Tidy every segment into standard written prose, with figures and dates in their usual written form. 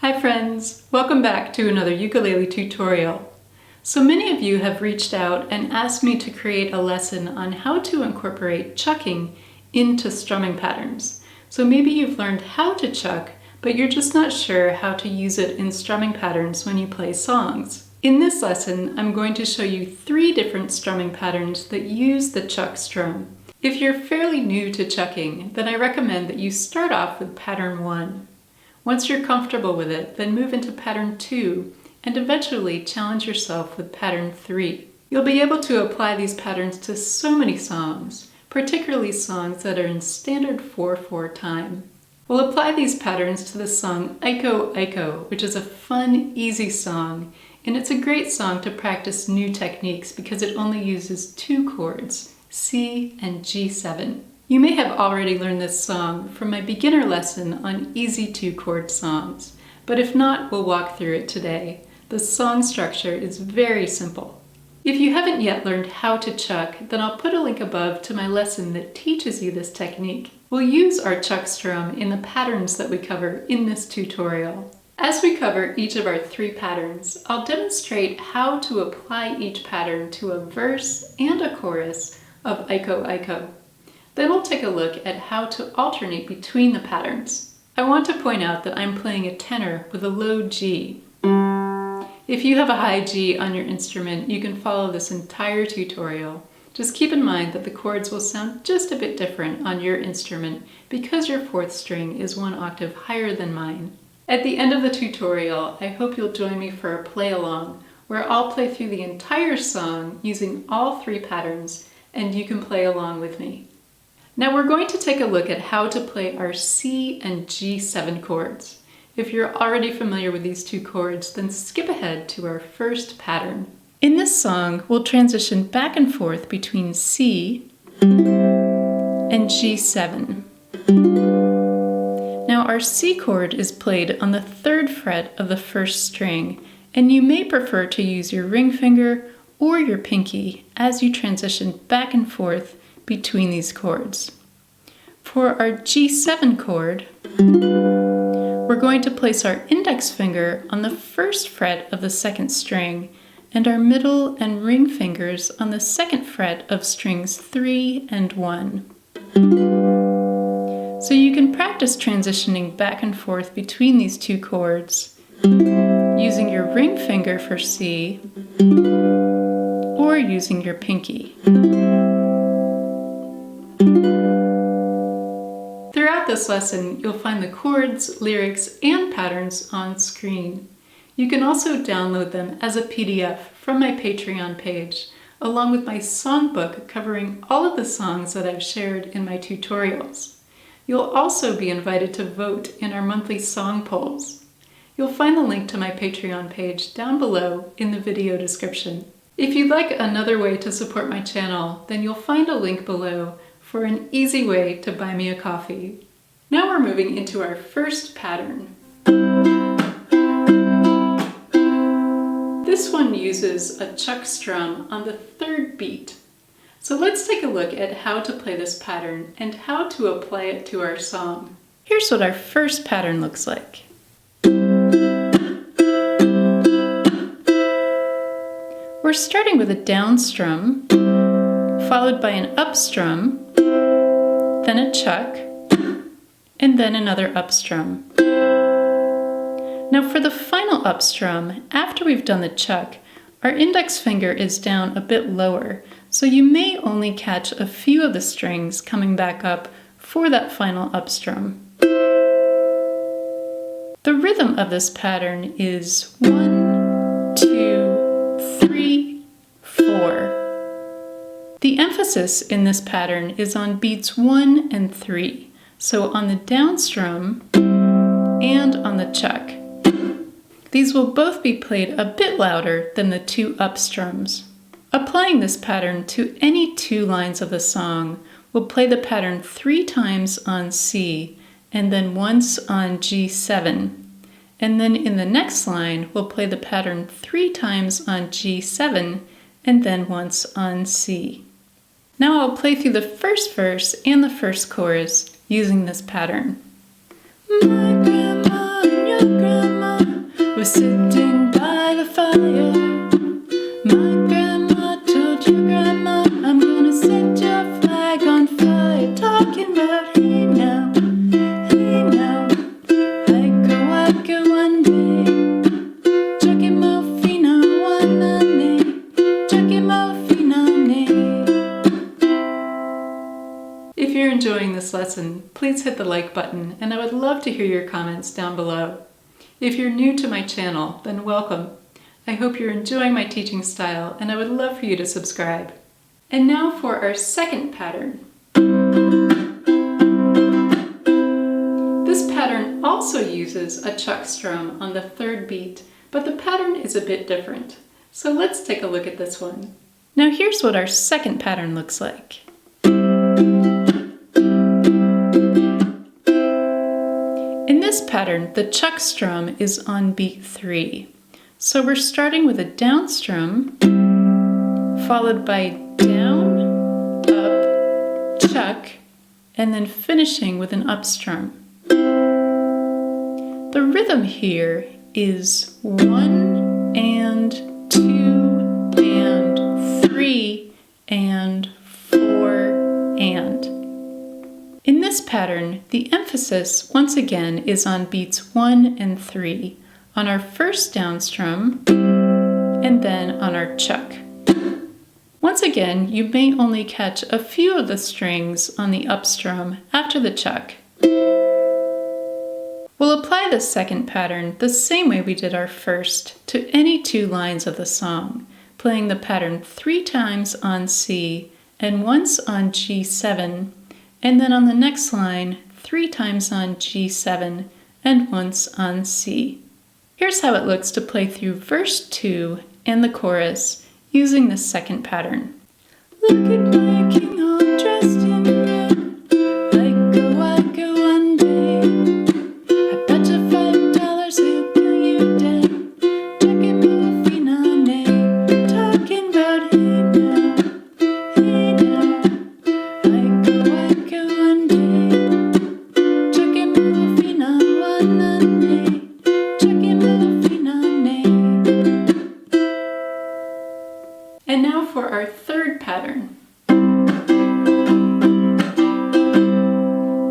Hi friends! Welcome back to another ukulele tutorial. So many of you have reached out and asked me to create a lesson on how to incorporate chucking into strumming patterns. So maybe you've learned how to chuck, but you're just not sure how to use it in strumming patterns when you play songs. In this lesson, I'm going to show you 3 different strumming patterns that use the chuck strum. If you're fairly new to chucking, then I recommend that you start off with pattern 1. Once you're comfortable with it, then move into pattern 2 and eventually challenge yourself with pattern 3. You'll be able to apply these patterns to so many songs, particularly songs that are in standard 4/4 time. We'll apply these patterns to the song Iko Iko, which is a fun, easy song, and it's a great song to practice new techniques because it only uses 2 chords, C and G7. You may have already learned this song from my beginner lesson on easy 2-chord songs, but if not, we'll walk through it today. The song structure is very simple. If you haven't yet learned how to chuck, then I'll put a link above to my lesson that teaches you this technique. We'll use our chuck strum in the patterns that we cover in this tutorial. As we cover each of our 3 patterns, I'll demonstrate how to apply each pattern to a verse and a chorus of Iko Iko. Then we'll take a look at how to alternate between the patterns. I want to point out that I'm playing a tenor with a low G. If you have a high G on your instrument, you can follow this entire tutorial. Just keep in mind that the chords will sound just a bit different on your instrument because your 4th string is 1 octave higher than mine. At the end of the tutorial, I hope you'll join me for a play-along where I'll play through the entire song using all 3 patterns and you can play along with me. Now we're going to take a look at how to play our C and G7 chords. If you're already familiar with these 2 chords, then skip ahead to our first pattern. In this song, we'll transition back and forth between C and G7. Now our C chord is played on the 3rd fret of the 1st string, and you may prefer to use your ring finger or your pinky as you transition back and forth between these chords. For our G7 chord, we're going to place our index finger on the 1st fret of the 2nd string and our middle and ring fingers on the 2nd fret of strings 3 and 1. So you can practice transitioning back and forth between these 2 chords using your ring finger for C or using your pinky. Throughout this lesson, you'll find the chords, lyrics, and patterns on screen. You can also download them as a PDF from my Patreon page, along with my songbook covering all of the songs that I've shared in my tutorials. You'll also be invited to vote in our monthly song polls. You'll find the link to my Patreon page down below in the video description. If you'd like another way to support my channel, then you'll find a link below for an easy way to buy me a coffee. Now we're moving into our first pattern. This one uses a chuck strum on the 3rd beat. So let's take a look at how to play this pattern and how to apply it to our song. Here's what our first pattern looks like. We're starting with a down strum, followed by an up strum, then a chuck, and then another up strum. Now for the final up strum, after we've done the chuck, our index finger is down a bit lower, so you may only catch a few of the strings coming back up for that final up strum. The rhythm of this pattern is 1, 2, 3, 4. The emphasis in this pattern is on beats 1 and 3, so on the down strum and on the chuck. These will both be played a bit louder than the 2 up strums. Applying this pattern to any 2 lines of the song, we'll play the pattern 3 times on C and then once on G7. And then in the next line, we'll play the pattern 3 times on G7 and then once on C. Now I'll play through the first verse and the first chorus using this pattern. My grandma and your grandma We're sitting by the fire. My grandma told your grandma, I'm gonna set your flag on fire. Talking about hey now, Iko Iko one day. Chucky mo fina wanane, chucky mo finane. If you're enjoying this lesson, please hit the like button, and I would love to hear your comments down below. If you're new to my channel, then welcome. I hope you're enjoying my teaching style, and I would love for you to subscribe. And now for our second pattern. This pattern also uses a chuck strum on the third beat, but the pattern is a bit different. So let's take a look at this one. Now here's what our second pattern looks like. In this pattern, the chuck strum is on beat 3. So we're starting with a down strum, followed by down, up, chuck, and then finishing with an up strum. The rhythm here is 1 and 2 and 3 and 4 and. In this pattern, the emphasis once again is on beats 1 and 3, on our first down strum, and then on our chuck. Once again, you may only catch a few of the strings on the up strum after the chuck. We'll apply this second pattern the same way we did our first to any 2 lines of the song, playing the pattern 3 times on C and once on G7, and then on the next line 3 times on G7 and once on C. Here's how it looks to play through verse 2 and the chorus using this second pattern. Look at my king all dressed in red, Iko Iko one day. I bet you $5 he'll kill you dead. Chucky mo finane, talking about hey now, Iko Iko one day. Chucky mo fina wanane, chucky mo finane. And now for our third pattern.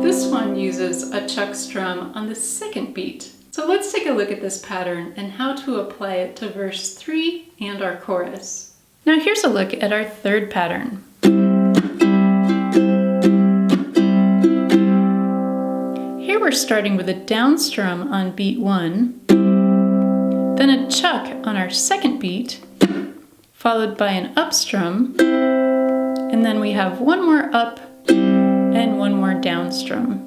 This one uses a chuck strum on the second beat. So let's take a look at this pattern and how to apply it to verse 3 and our chorus. Now here's a look at our third pattern. Here we're starting with a down strum on beat 1, then a chuck on our second beat, followed by an up strum, and then we have one more up and one more down strum.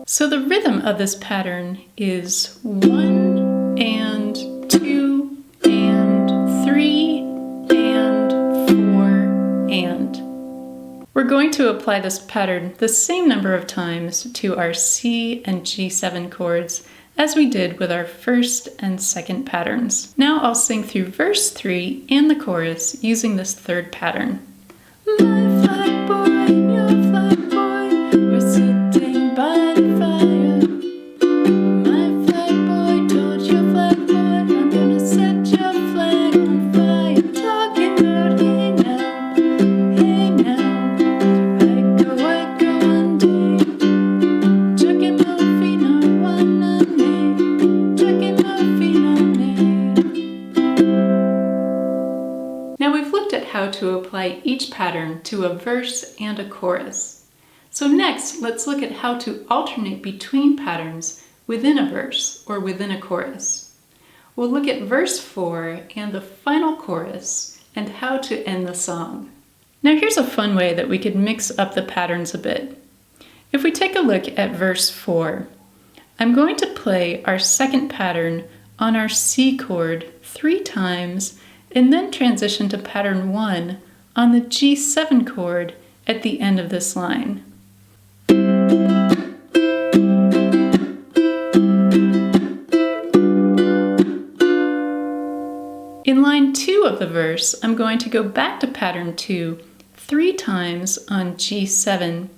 So the rhythm of this pattern is 1 and 2 and 3 and 4 and. We're going to apply this pattern the same number of times to our C and G7 chords as we did with our first and second patterns. Now I'll sing through verse 3 and the chorus using this third pattern. My flag boy and your flag boy, we're sitting by the fire. My flag boy told your flag boy, I'm gonna set your flag on fire. Talking about hey now, Iko Iko one day. Chucky mo fina wanane, chucky mo finane. Now we've looked at how to apply each pattern to a verse and a chorus. So next, let's look at how to alternate between patterns within a verse or within a chorus. We'll look at verse 4 and the final chorus and how to end the song. Now here's a fun way that we could mix up the patterns a bit. If we take a look at verse 4, I'm going to play our second pattern on our C chord 3 times and then transition to pattern 1 on the G7 chord at the end of this line. In line 2 of the verse, I'm going to go back to pattern 2 3 times on G7,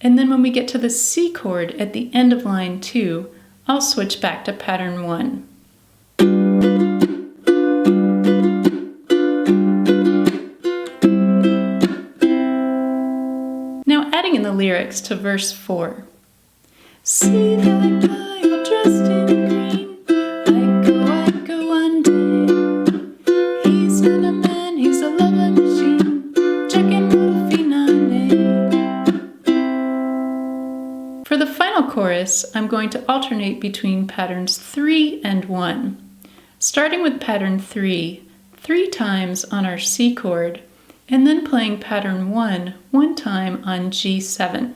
and then when we get to the C chord at the end of line 2, I'll switch back to pattern 1. Now adding in the lyrics to verse 4. See that guy all dressed in green, Iko Iko one day. He's not a man, he's a love machine, checking movie nane. For the final chorus, I'm going to alternate between patterns 3 and 1. Starting with pattern 3, 3 times on our C chord, and then playing pattern 1 one time on G7.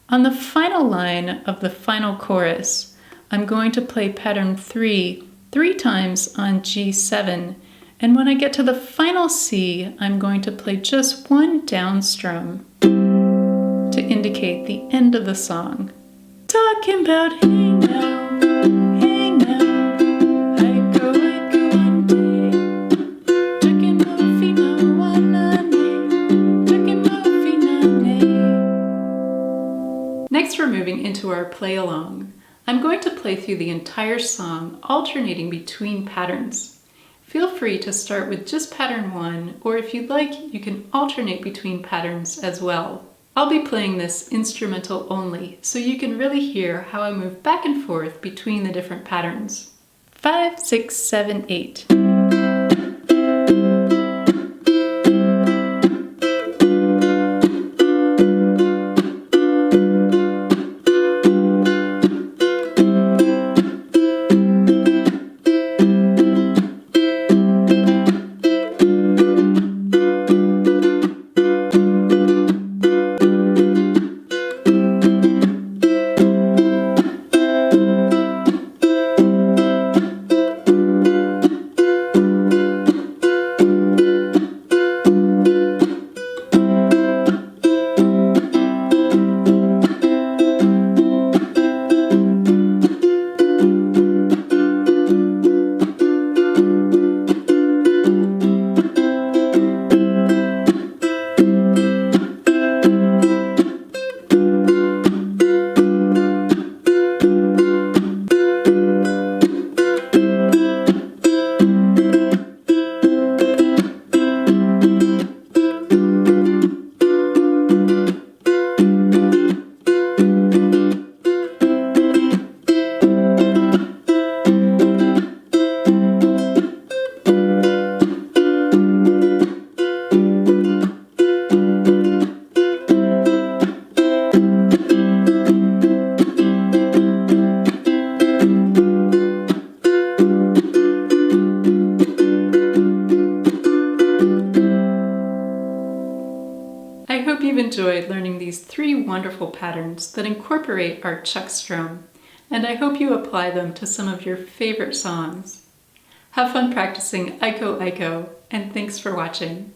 On the final line of the final chorus, I'm going to play pattern 3 3 times on G7, and when I get to the final C, I'm going to play just one down strum to indicate the end of the song. Talking about hey now, Iko Iko one day, checking movie no one nane, checking movie nane. Next we're moving into our play along. I'm going to play through the entire song, alternating between patterns. Feel free to start with just pattern 1, or if you'd like, you can alternate between patterns as well. I'll be playing this instrumental only, so you can really hear how I move back and forth between the different patterns. 5, 6, 7, 8. I hope you've enjoyed learning these 3 wonderful patterns that incorporate our chuck strum, and I hope you apply them to some of your favorite songs. Have fun practicing Iko Iko, and thanks for watching.